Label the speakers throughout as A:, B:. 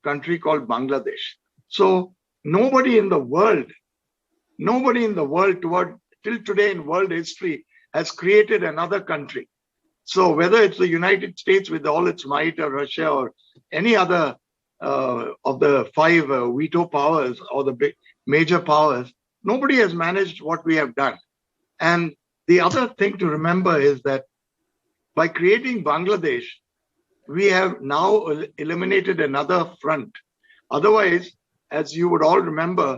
A: country called Bangladesh. So nobody in the world till today in world history has created another country. So whether it's the United States with all its might, or Russia, or any other of the five veto powers or the big major powers, nobody has managed what we have done. And the other thing to remember is that by creating Bangladesh, we have now eliminated another front. Otherwise, as you would all remember,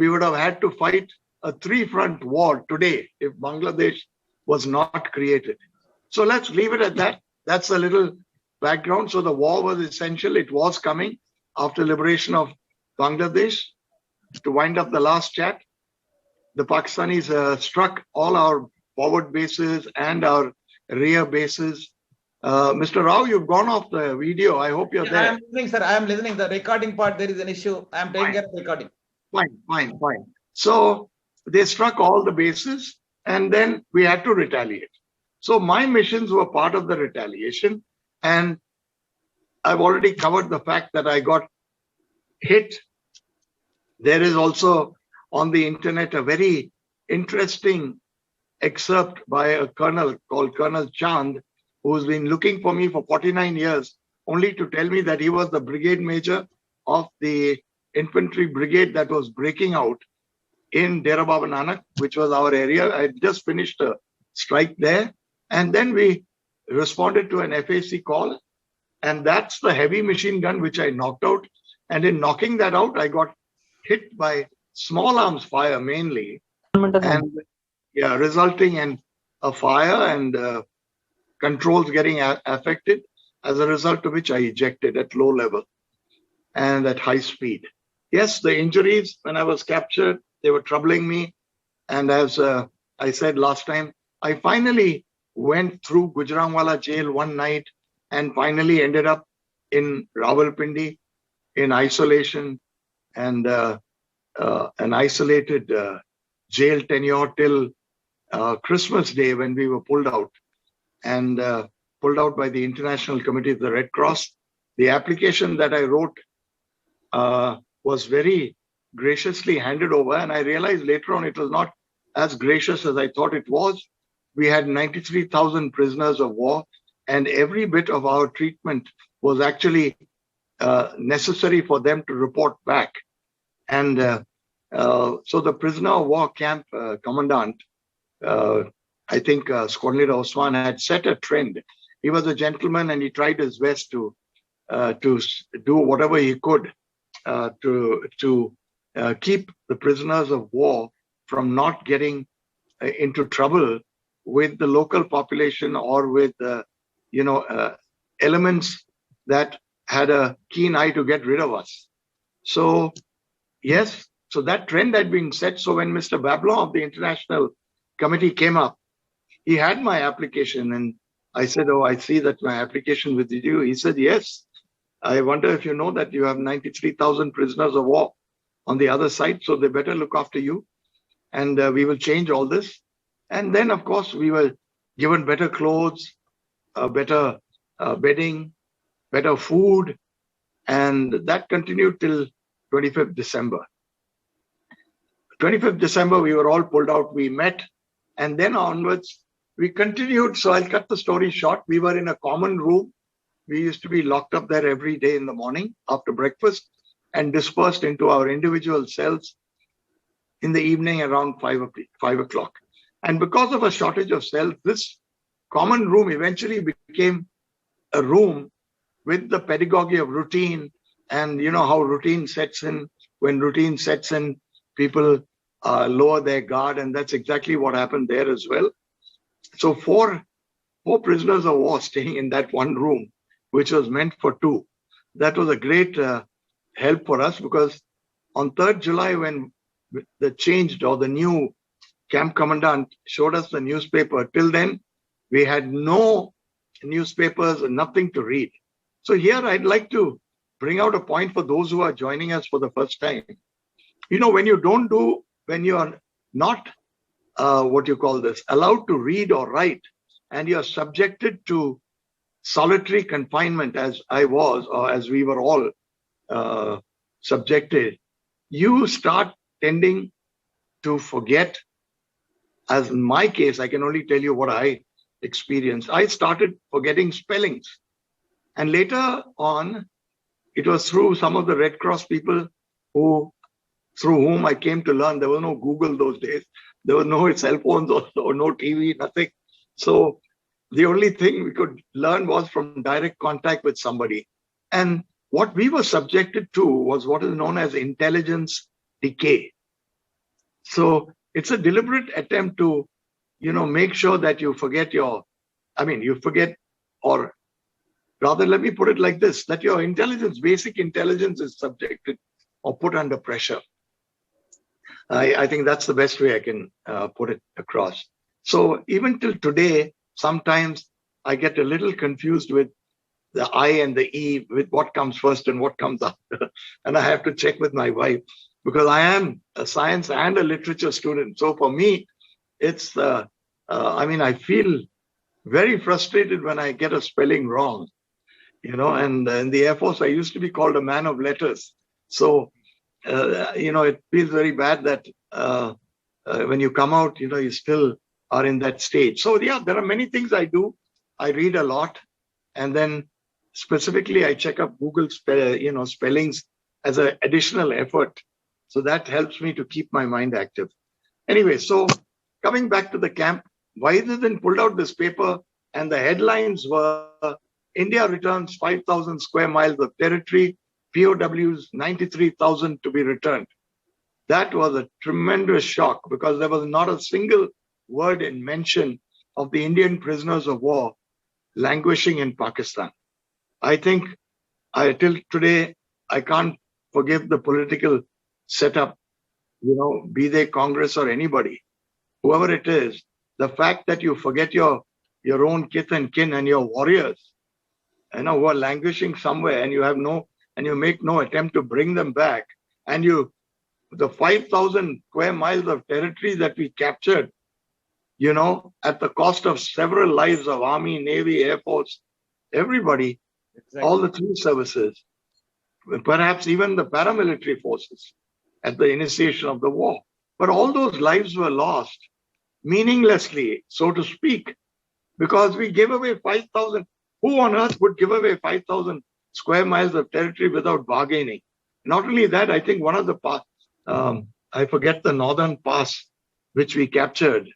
A: we would have had to fight a three-front war today if Bangladesh was not created. So let's leave it at that. That's a little background. So the war was essential. It was coming after liberation of Bangladesh. To wind up the last chat, the Pakistanis struck all our forward bases and our rear bases. Mr. Rao, you've gone off the video. I hope you're there.
B: I am listening, sir. I am listening. The recording part, there is an issue. I am taking care of recording.
A: Fine. So they struck all the bases and then we had to retaliate. So my missions were part of the retaliation, and I've already covered the fact that I got hit. There is also on the internet a very interesting excerpt by a colonel called Colonel Chander, who's been looking for me for 49 years, only to tell me that he was the brigade major of the infantry brigade that was breaking out in Dera Baba Nanak, which was our area. I just finished a strike there. And then we responded to an FAC call. And that's the heavy machine gun which I knocked out. And in knocking that out, I got hit by small arms fire mainly. And resulting in a fire and controls getting affected, as a result of which I ejected at low level and at high speed. Yes, the injuries when I was captured, they were troubling me. And as I said last time, I finally went through Gujranwala jail one night and finally ended up in Rawalpindi in isolation and an isolated jail tenure till Christmas Day when we were pulled out and pulled out by the International Committee of the Red Cross. The application that I wrote was very graciously handed over, and I realized later on it was not as gracious as I thought it was. We had 93,000 prisoners of war, and every bit of our treatment was actually necessary for them to report back. And so the prisoner of war camp commandant, I think Squadron Leader Osman, had set a trend. He was a gentleman and he tried his best to do whatever he could to keep the prisoners of war from not getting into trouble with the local population or with elements that had a keen eye to get rid of us. So yes, so that trend had been set. So when Mr. Babylon of the International Committee came up, he had my application and I said, "Oh, I see that my application with you." He said, "Yes, I wonder if you know that you have 93,000 prisoners of war on the other side, so they better look after you. And we will change all this." And then, of course, we were given better clothes, better bedding, better food. And that continued till 25th December. 25th December, we were all pulled out. We met. And then onwards, we continued. So I'll cut the story short. We were in a common room. We used to be locked up there every day in the morning after breakfast and dispersed into our individual cells in the evening around 5 o'clock. And because of a shortage of cells, this common room eventually became a room with the pedagogy of routine. And you know how routine sets in. When routine sets in, people lower their guard. And that's exactly what happened there as well. So four prisoners of war staying in that one room, which was meant for two. That was a great help for us, because on 3rd July, when the new camp commandant showed us the newspaper, till then, we had no newspapers and nothing to read. So here I'd like to bring out a point for those who are joining us for the first time. You know, when you are not, allowed to read or write, and you're subjected to solitary confinement, as I was, or as we were all subjected, you start tending to forget. As in my case, I can only tell you what I experienced. I started forgetting spellings. And later on, it was through some of the Red Cross people through whom I came to learn. There was no Google those days. There was no cell phones or no TV, nothing. So the only thing we could learn was from direct contact with somebody. And what we were subjected to was what is known as intelligence decay. So it's a deliberate attempt to, make sure that you forget or rather, let me put it like this, that your basic intelligence is subjected or put under pressure. I think that's the best way I can put it across. So even till today, sometimes I get a little confused with the I and the E, with what comes first and what comes after. And I have to check with my wife because I am a science and a literature student. So for me, it's, I feel very frustrated when I get a spelling wrong, and in the Air Force, I used to be called a man of letters. So, it feels very bad that when you come out, you still are in that stage. So, yeah, there are many things I do. I read a lot. And then specifically, I check up Google spellings as an additional effort. So that helps me to keep my mind active. Anyway, so coming back to the camp, Vaidyanathan pulled out this paper and the headlines were India returns 5,000 square miles of territory, POWs 93,000 to be returned. That was a tremendous shock because there was not a single word in mention of the Indian prisoners of war languishing in Pakistan. I think till today, I can't forgive the political setup, be they Congress or anybody, whoever it is, the fact that you forget your own kith and kin and your warriors, who are languishing somewhere and you make no attempt to bring them back. And the 5,000 square miles of territory that we captured, at the cost of several lives of Army, Navy, Air Force, everybody, exactly. All the three services, perhaps even the paramilitary forces at the initiation of the war. But all those lives were lost meaninglessly, so to speak, because we gave away 5,000. Who on earth would give away 5,000 square miles of territory without bargaining? Not only that, I think one of the I forget the northern pass which we captured.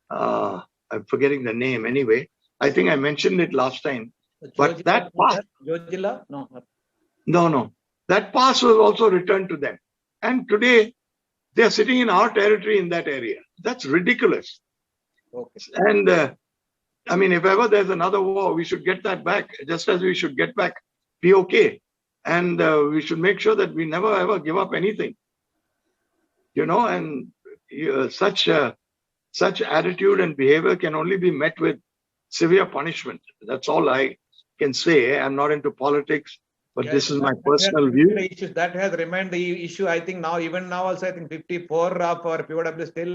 A: I'm forgetting the name anyway. I think I mentioned it last time. But that pass, no. That pass was also returned to them. And today, they are sitting in our territory in that area. That's ridiculous. Okay. And if ever there's another war, we should get that back, just as we should get back POK. And we should make sure that we never ever give up anything. Such attitude and behavior can only be met with severe punishment. That's all I can say. I'm not into politics. But yes, this is my personal view.
B: That has remained the issue. I think even now also, I think 54 of our POW still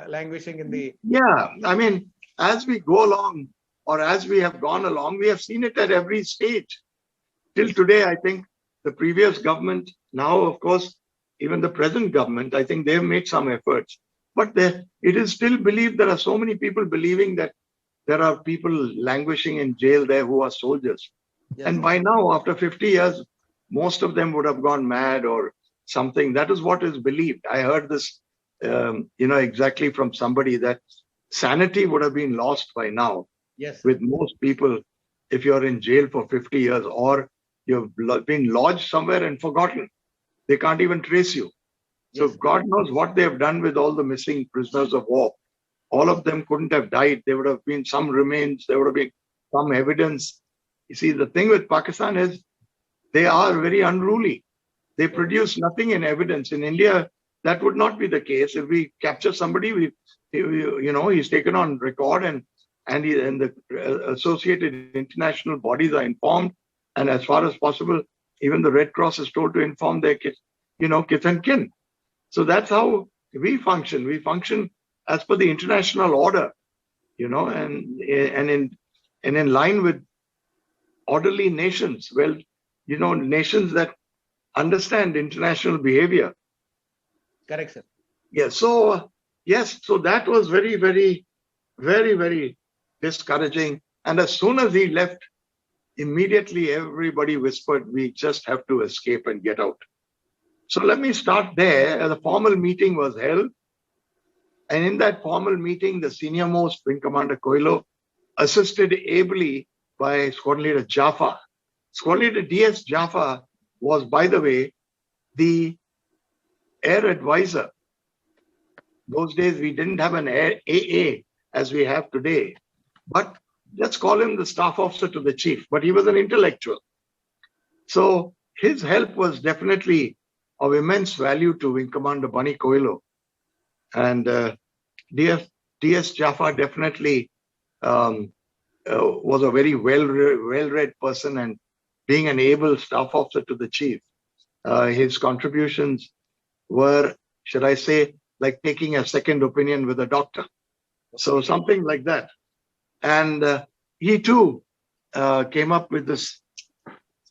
B: languishing in the...
A: Yeah, as we go along or as we have gone along, we have seen it at every stage. Till today, I think the previous government, now of course, even the present government, I think they've made some efforts. But it is still believed, there are so many people believing that there are people languishing in jail there who are soldiers. Yes. And by now, after 50 years, most of them would have gone mad or something. That is what is believed. I heard this, exactly from somebody that sanity would have been lost by now.
B: Yes.
A: With most people, if you're in jail for 50 years or you've been lodged somewhere and forgotten, they can't even trace you. So yes. God knows what they have done with all the missing prisoners of war. All of them couldn't have died. There would have been some remains. There would have been some evidence. You see, the thing with Pakistan is they are very unruly. They produce nothing in evidence. In India, that would not be the case. If we capture somebody, he's taken on record and the associated international bodies are informed. And as far as possible, even the Red Cross is told to inform their kith and kin. So that's how we function. We function as per the international order, and in line with orderly nations. Well, nations that understand international behavior.
B: Correct, sir.
A: Yes. So, yes. So that was very, very, very, very discouraging. And as soon as he left, immediately everybody whispered, we just have to escape and get out. So let me start there. The formal meeting was held. And in that formal meeting, the senior most Wing Commander Coelho, assisted ably by Squadron Leader Jaffa. Squadron Leader DS Jaffa was, by the way, the air advisor. Those days we didn't have an AA as we have today, but let's call him the staff officer to the chief, but he was an intellectual. So his help was definitely of immense value to Wing Commander Bunny Coelho. And DS Jaffa definitely was a very well-read person, and being an able staff officer to the chief, his contributions were, should I say, like taking a second opinion with a doctor. So something like that. And he too came up with this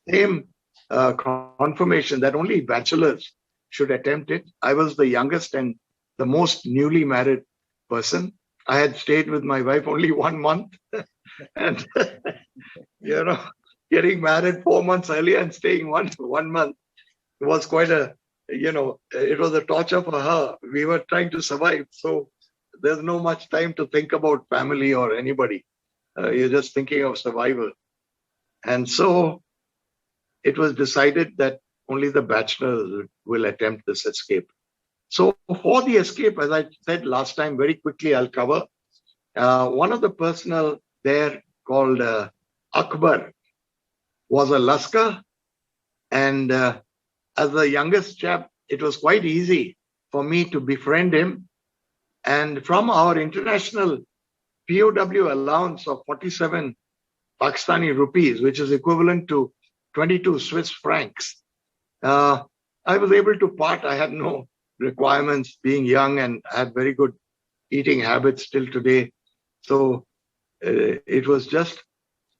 A: same confirmation that only bachelors should attempt it. I was the youngest and the most newly married person. I had stayed with my wife only 1 month. And, getting married 4 months earlier and staying one month was quite it was a torture for her. We were trying to survive. So there's no much time to think about family or anybody. You're just thinking of survival. And so it was decided that only the bachelors will attempt this escape. So for the escape, as I said last time, very quickly I'll cover. One of the personnel there called Akbar was a Laskar. And as the youngest chap, it was quite easy for me to befriend him. And from our international POW allowance of 47 Pakistani rupees, which is equivalent to 22 Swiss francs, I was able to part. I had no requirements, being young, and I had very good eating habits till today. So it was just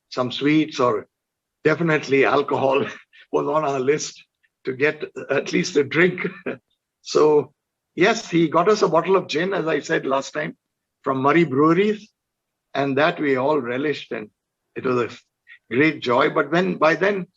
A: some sweets, or definitely alcohol was on our list to get at least a drink. So yes, he got us a bottle of gin, as I said last time, from Murray Breweries, and that we all relished, and it was a great joy. But by then,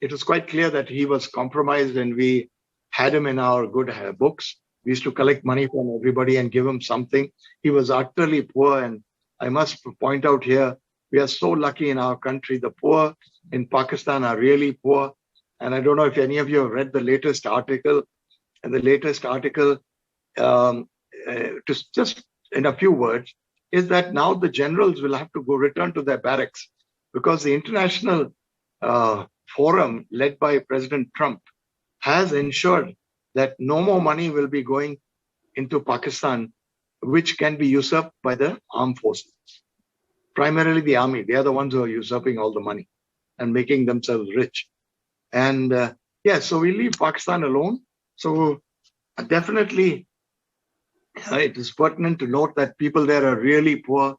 A: it was quite clear that he was compromised, and we had him in our good books. We used to collect money from everybody and give him something. He was utterly poor, and I must point out here, we are so lucky in our country. The poor in Pakistan are really poor. And I don't know if any of you have read the latest article. And the latest article, just in a few words, is that now the generals will have to return to their barracks, because the international forum led by President Trump has ensured that no more money will be going into Pakistan, which can be usurped by the armed forces. Primarily the army. They are the ones who are usurping all the money and making themselves rich. And so we leave Pakistan alone. So definitely it is pertinent to note that people there are really poor.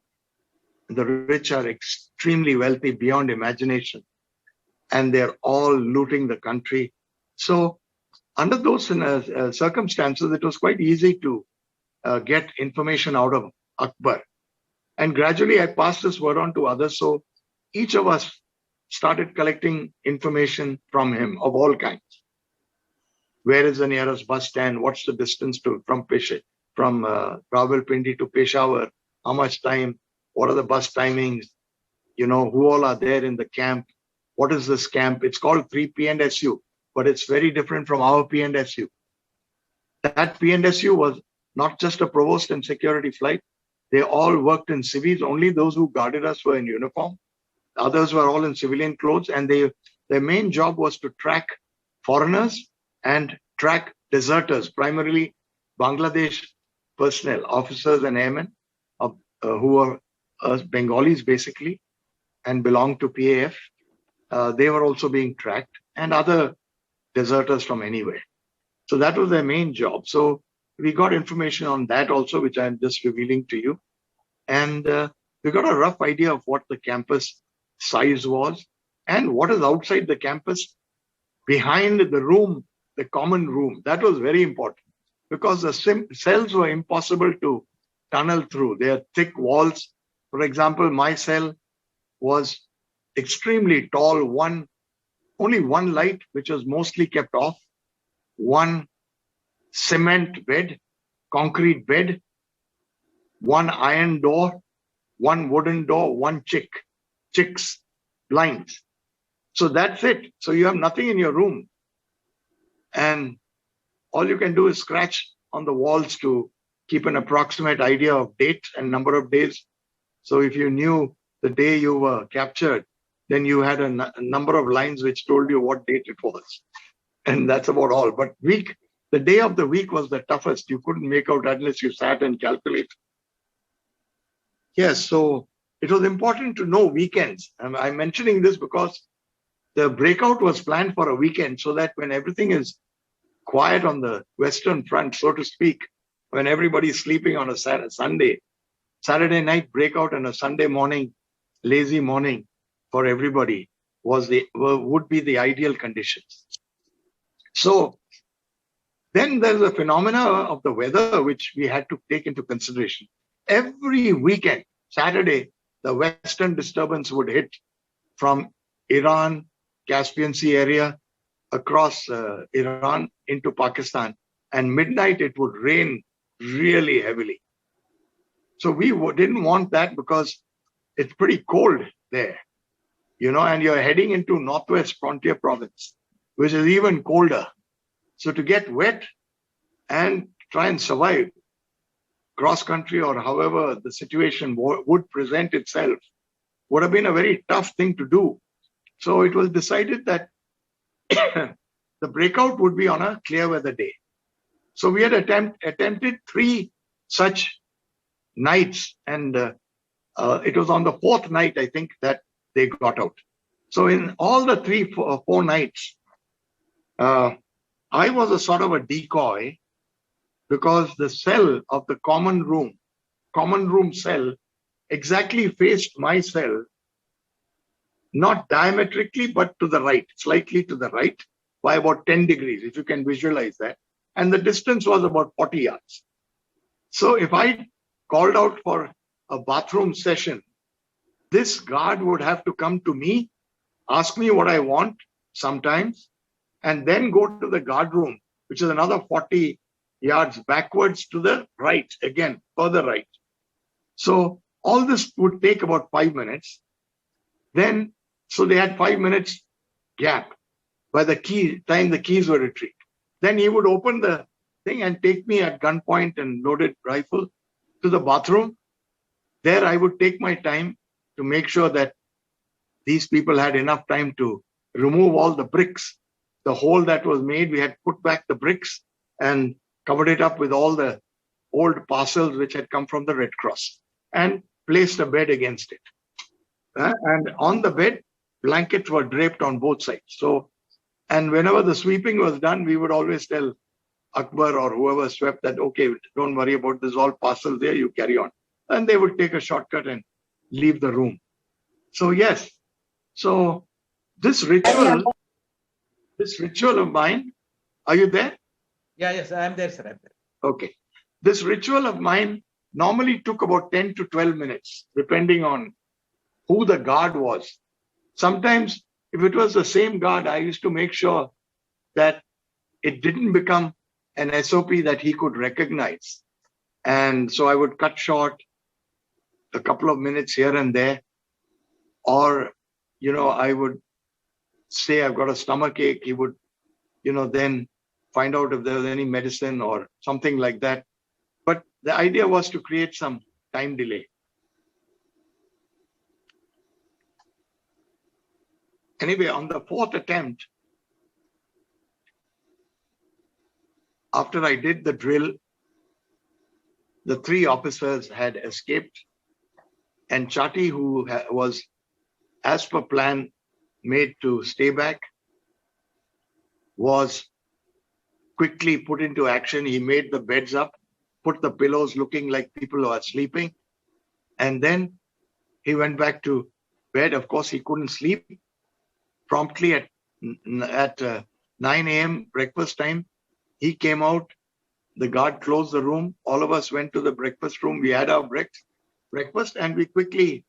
A: The rich are extremely wealthy beyond imagination. And they're all looting the country. So under those circumstances, it was quite easy to get information out of Akbar. And gradually I passed this word on to others. So each of us started collecting information from him of all kinds. Where is the nearest bus stand? What's the distance from Rawalpindi to Peshawar? How much time? What are the bus timings? Who all are there in the camp? What is this camp? It's called 3 P&SU, but it's very different from our P&SU. That P&SU was not just a provost and security flight. They all worked in civvies. Only those who guarded us were in uniform. Others were all in civilian clothes, and their main job was to track foreigners and track deserters, primarily Bangladesh personnel, officers and airmen who were Bengalis basically and belonged to PAF. They were also being tracked, and other deserters from anywhere. So that was their main job. So we got information on that also, which I'm just revealing to you. And we got a rough idea of what the campus size was. and what is outside the campus, behind the room, the common room. That was very important because the cells were impossible to tunnel through. They are thick walls. For example, my cell was extremely tall, only one light, which was mostly kept off, one cement bed, concrete bed, one iron door, one wooden door, one chicks, blinds. So that's it. So you have nothing in your room. And all you can do is scratch on the walls to keep an approximate idea of date and number of days. So if you knew the day you were captured, then you had a number of lines which told you what date it was. And that's about all. But the day of the week was the toughest. You couldn't make out unless you sat and calculate. Yes, so it was important to know weekends. I'm mentioning this because the breakout was planned for a weekend so that when everything is quiet on the Western Front, so to speak, when everybody's sleeping on a Saturday night breakout and a Sunday morning, lazy morning for everybody would be the ideal conditions. So then there's a phenomena of the weather which we had to take into consideration. Every weekend, Saturday, the Western disturbance would hit from Iran, Caspian Sea area, across Iran into Pakistan, and midnight it would rain really heavily. So we didn't want that because it's pretty cold there, and you're heading into Northwest Frontier Province, which is even colder. So to get wet and try and survive cross country or however the situation would present itself would have been a very tough thing to do. So it was decided that the breakout would be on a clear weather day. So we had attempted 3 such nights, and it was on the 4th night, I think, that they got out. So in all the 4 nights, I was a sort of a decoy because the cell of the common room cell exactly faced my cell, not diametrically, but to the right, slightly to the right by about 10 degrees, if you can visualize that. And the distance was about 40 yards. So if I called out for a bathroom session, this guard would have to come to me, ask me what I want sometimes, and then go to the guard room, which is another 40 yards backwards to the right, again, further right. So all this would take about 5 minutes. Then, so they had 5 minutes gap by the time the keys were retrieved. Then he would open the thing and take me at gunpoint and loaded rifle to the bathroom. There I would take my time to make sure that these people had enough time to remove all the bricks. The hole that was made, we had put back the bricks and covered it up with all the old parcels which had come from the Red Cross and placed a bed against it. And on the bed, blankets were draped on both sides. So, and whenever the sweeping was done, we would always tell Akbar or whoever swept that, okay, don't worry about this, all parcels there, you carry on. And they would take a shortcut and leave the room. So yes, so this ritual of mine, are you there?
B: Yeah, yes, I am there, sir. I'm there.
A: Okay. This ritual of mine normally took about 10 to 12 minutes, depending on who the guard was. Sometimes, if it was the same guard, I used to make sure that it didn't become an SOP that he could recognize. And so I would cut short a couple of minutes here and there. Or, I would say I've got a stomachache. He would, then find out if there was any medicine or something like that. But the idea was to create some time delay. Anyway, on the 4th attempt, after I did the drill, the 3 officers had escaped, and Chati, who was, as per plan, made to stay back, was quickly put into action. He made the beds up, put the pillows looking like people who are sleeping, and then he went back to bed. Of course, he couldn't sleep. promptly at 9 a.m. breakfast time. He came out. The guard closed the room. All of us went to the breakfast room. We had our breakfast and we quickly